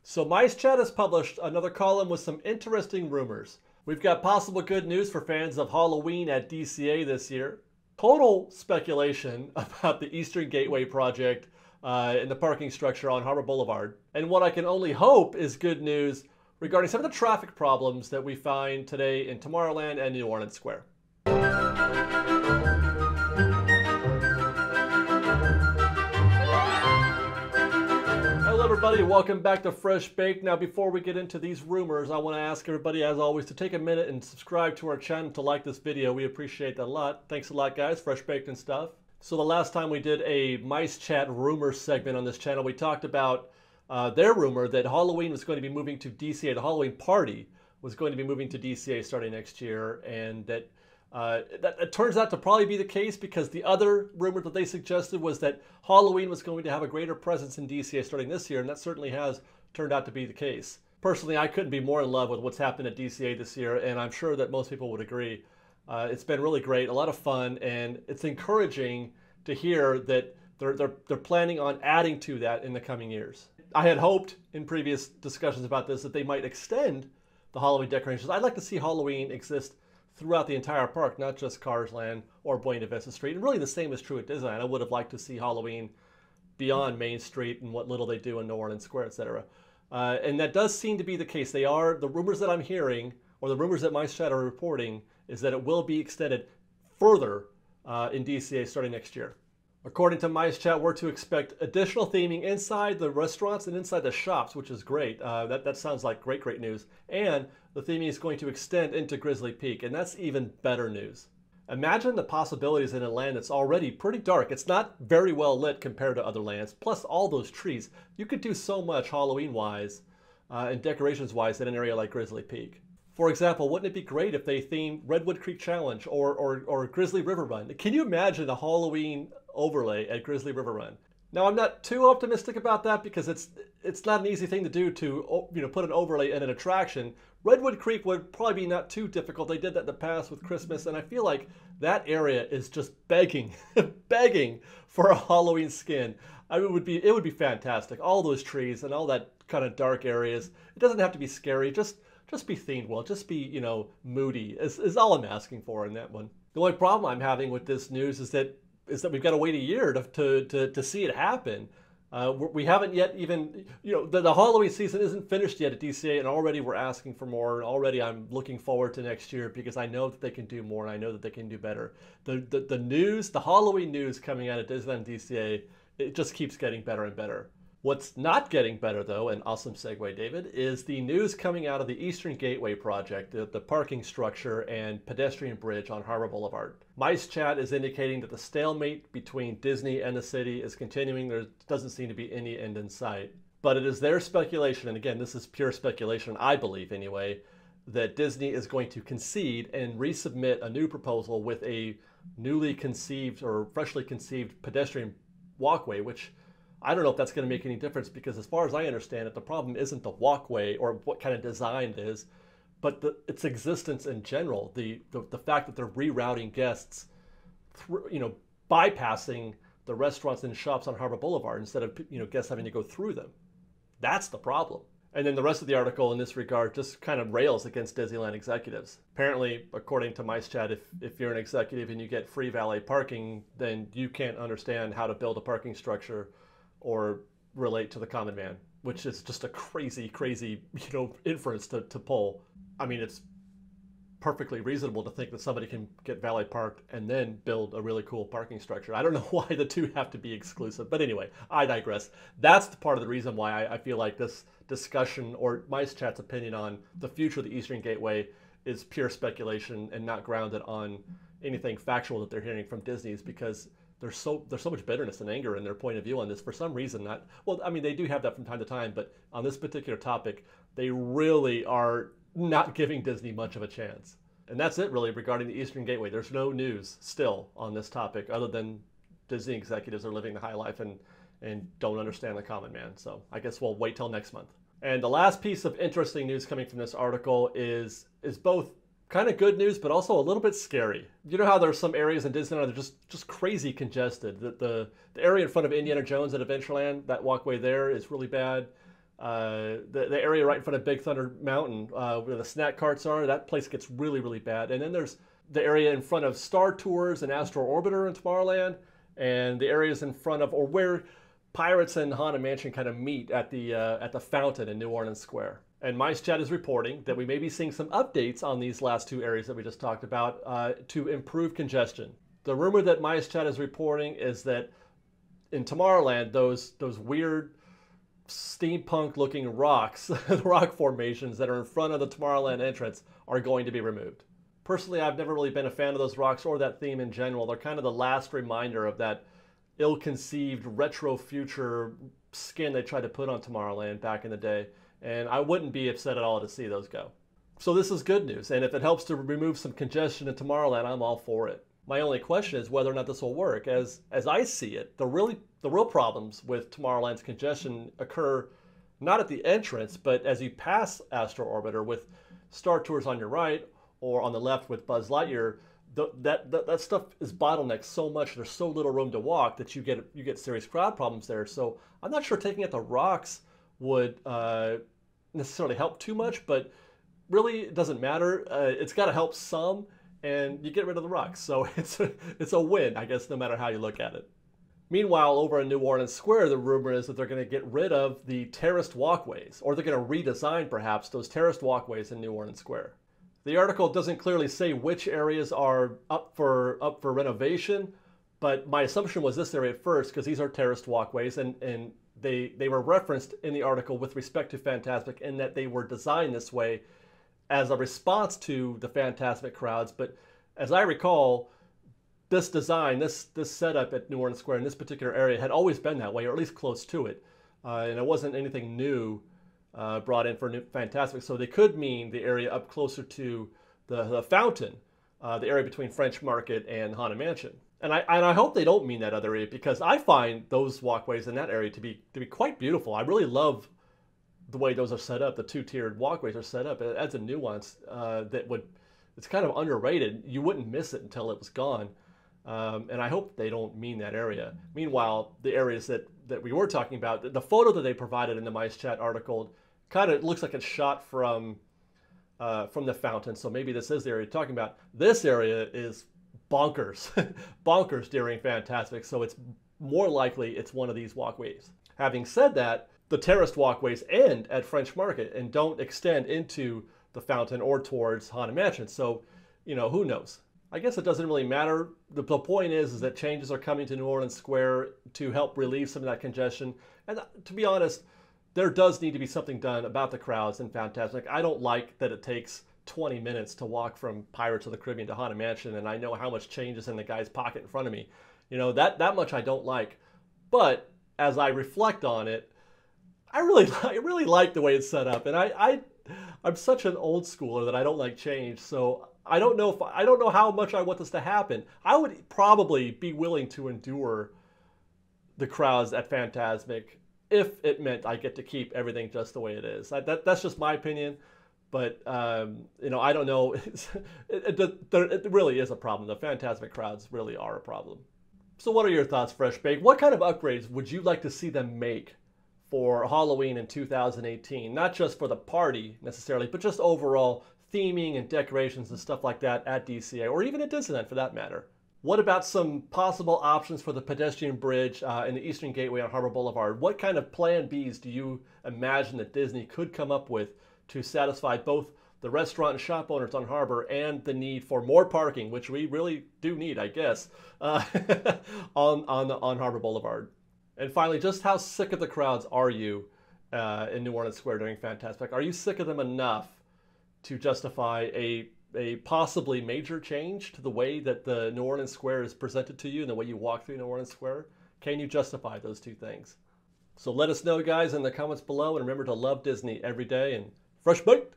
So MiceChat has published another column with some interesting rumors. We've got possible good news for fans of Halloween at DCA this year. Total speculation about the Eastern Gateway project and the parking structure on Harbor Boulevard. And what I can only hope is good news regarding some of the traffic problems that we find today in Tomorrowland and New Orleans Square. Hello everybody, welcome back to Fresh Baked. Now before we get into these rumors, I want to ask everybody as always to take a minute and subscribe to our channel, to like this video. We appreciate that a lot. Thanks a lot guys, Fresh Baked and stuff. So the last time we did a MiceChat rumor segment on this channel, we talked about their rumor that Halloween was going to be moving to DCA. The Halloween party was going to be moving to DCA starting next year, and that it turns out to probably be the case, because the other rumor that they suggested was that Halloween was going to have a greater presence in DCA starting this year, and that certainly has turned out to be the case. Personally, I couldn't be more in love with what's happened at DCA this year, and I'm sure that most people would agree. It's been really great, a lot of fun, and it's encouraging to hear that they're planning on adding to that in the coming years. I had hoped in previous discussions about this that they might extend the Halloween decorations. I'd like to see Halloween exist throughout the entire park, not just Cars Land or Buena Vista Street. And really the same is true at Disneyland. I would have liked to see Halloween beyond Main Street and what little they do in New Orleans Square, etc. And that does seem to be the case. The rumors that I'm hearing, or the rumors that MiceChat are reporting, is that it will be extended further in DCA starting next year. According to MiceChat, we're to expect additional theming inside the restaurants and inside the shops, which is great. That sounds like great news. And the theming is going to extend into Grizzly Peak, and that's even better news. Imagine the possibilities in a land that's already pretty dark. It's not very well lit compared to other lands, plus all those trees. You could do so much Halloween-wise and decorations-wise in an area like Grizzly Peak. For example, wouldn't it be great if they themed Redwood Creek Challenge or Grizzly River Run? Can you imagine a Halloween overlay at Grizzly River Run? Now, I'm not too optimistic about that, because it's not an easy thing to do to put an overlay in an attraction. Redwood Creek would probably be not too difficult. They did that in the past with Christmas, and I feel like that area is just begging, begging for a Halloween skin. I mean, it would be fantastic. All those trees and all that kind of dark areas. It doesn't have to be scary. Just be themed well. Just be, moody is all I'm asking for in that one. The only problem I'm having with this news is that we've got to wait a year to see it happen. We haven't yet even, the Halloween season isn't finished yet at DCA, and already we're asking for more, and already I'm looking forward to next year, because I know that they can do more, and I know that they can do better. The news, the Halloween news coming out of Disneyland DCA, it just keeps getting better and better. What's not getting better, though, and awesome segue, David, is the news coming out of the Eastern Gateway project, the parking structure and pedestrian bridge on Harbor Boulevard. MiceChat is indicating that the stalemate between Disney and the city is continuing. There doesn't seem to be any end in sight. But it is their speculation, and again, this is pure speculation, I believe anyway, that Disney is going to concede and resubmit a new proposal with a newly conceived or freshly conceived pedestrian walkway, which I don't know if that's going to make any difference, because as far as I understand it, the problem isn't the walkway or what kind of design it is, but its existence in general. The fact that they're rerouting guests through, bypassing the restaurants and shops on Harbor Boulevard instead of, guests having to go through them. That's the problem. And then the rest of the article in this regard just kind of rails against Disneyland executives. Apparently, according to MiceChat, if you're an executive and you get free valet parking, then you can't understand how to build a parking structure or relate to the common man, which is just a crazy inference to pull. I mean, it's perfectly reasonable to think that somebody can get valet parked and then build a really cool parking structure. I don't know why the two have to be exclusive, but anyway, I digress. That's the part of the reason why I feel like this discussion, or MiceChat's opinion on the future of the Eastern Gateway, is pure speculation and not grounded on anything factual that they're hearing from Disney, is because there's so much bitterness and anger in their point of view on this. For some reason, they do have that from time to time, but on this particular topic, they really are not giving Disney much of a chance. And that's it really regarding the Eastern Gateway. There's no news still on this topic, other than Disney executives are living the high life and don't understand the common man. So I guess we'll wait till next month. And the last piece of interesting news coming from this article is both kind of good news, but also a little bit scary. You know how there's some areas in Disneyland that are just crazy congested. The area in front of Indiana Jones at Adventureland, that walkway there is really bad. The area right in front of Big Thunder Mountain, where the snack carts are, that place gets really, really bad. And then there's the area in front of Star Tours and Astro Orbiter in Tomorrowland, and the areas in front of, or where Pirates and Haunted Mansion kind of meet at the fountain in New Orleans Square. And MiceChat is reporting that we may be seeing some updates on these last two areas that we just talked about to improve congestion. The rumor that MiceChat is reporting is that in Tomorrowland, those weird steampunk-looking rocks, the rock formations that are in front of the Tomorrowland entrance, are going to be removed. Personally, I've never really been a fan of those rocks or that theme in general. They're kind of the last reminder of that ill-conceived retro future skin they tried to put on Tomorrowland back in the day, and I wouldn't be upset at all to see those go. So this is good news, and if it helps to remove some congestion in Tomorrowland, I'm all for it. My only question is whether or not this will work. As I see it, the real problems with Tomorrowland's congestion occur not at the entrance, but as you pass Astro Orbiter with Star Tours on your right or on the left with Buzz Lightyear. That stuff is bottlenecked so much. There's so little room to walk that you get serious crowd problems there. So I'm not sure taking out the rocks would necessarily help too much, but really it doesn't matter. It's got to help some, and you get rid of the rocks. So it's a win, I guess, no matter how you look at it. Meanwhile, over in New Orleans Square, the rumor is that they're going to get rid of the terraced walkways, or they're going to redesign perhaps those terraced walkways in New Orleans Square. The article doesn't clearly say which areas are up for renovation, but my assumption was this area at first, because these are terraced walkways, and they were referenced in the article with respect to Fantasmic in that they were designed this way as a response to the Fantasmic crowds. But as I recall, this design, this setup at New Orleans Square in this particular area had always been that way, or at least close to it, and it wasn't anything new brought in for Fantasmic. So they could mean the area up closer to the fountain, the area between French Market and Haunted Mansion. And I hope they don't mean that other area, because I find those walkways in that area to be quite beautiful. I really love the way those are set up. The two-tiered walkways are set up. It adds a nuance it's kind of underrated. You wouldn't miss it until it was gone. And I hope they don't mean that area. Meanwhile, the areas that we were talking about, the photo that they provided in the MiceChat article kind of looks like it's shot from the fountain. So maybe this is the area you're talking about. This area is bonkers, bonkers during Fantasmic. So it's more likely it's one of these walkways. Having said that, the terraced walkways end at French Market and don't extend into the fountain or towards Haunted Mansion. So, who knows? I guess it doesn't really matter. The point is that changes are coming to New Orleans Square to help relieve some of that congestion. And to be honest, there does need to be something done about the crowds in Fantasmic. I don't like that it takes 20 minutes to walk from Pirates of the Caribbean to Haunted Mansion, and I know how much change is in the guy's pocket in front of me. That much I don't like. But as I reflect on it, I really like the way it's set up. And I'm such an old schooler that I don't like change. So I don't know how much I want this to happen. I would probably be willing to endure the crowds at Fantasmic if it meant I get to keep everything just the way it is. That's just my opinion. But I don't know. It really is a problem. The Fantasmic crowds really are a problem. So what are your thoughts, Fresh Baked? What kind of upgrades would you like to see them make for Halloween in 2018? Not just for the party necessarily, but just overall theming and decorations and stuff like that at DCA, or even at Disneyland for that matter. What about some possible options for the pedestrian bridge in the Eastern Gateway on Harbor Boulevard? What kind of plan Bs do you imagine that Disney could come up with to satisfy both the restaurant and shop owners on Harbor and the need for more parking, which we really do need, I guess, on Harbor Boulevard? And finally, just how sick of the crowds are you in New Orleans Square during Fantasmic? Are you sick of them enough to justify a possibly major change to the way that the New Orleans Square is presented to you and the way you walk through New Orleans Square? Can you justify those two things? So let us know, guys, in the comments below, and remember to love Disney every day and Fresh Baked!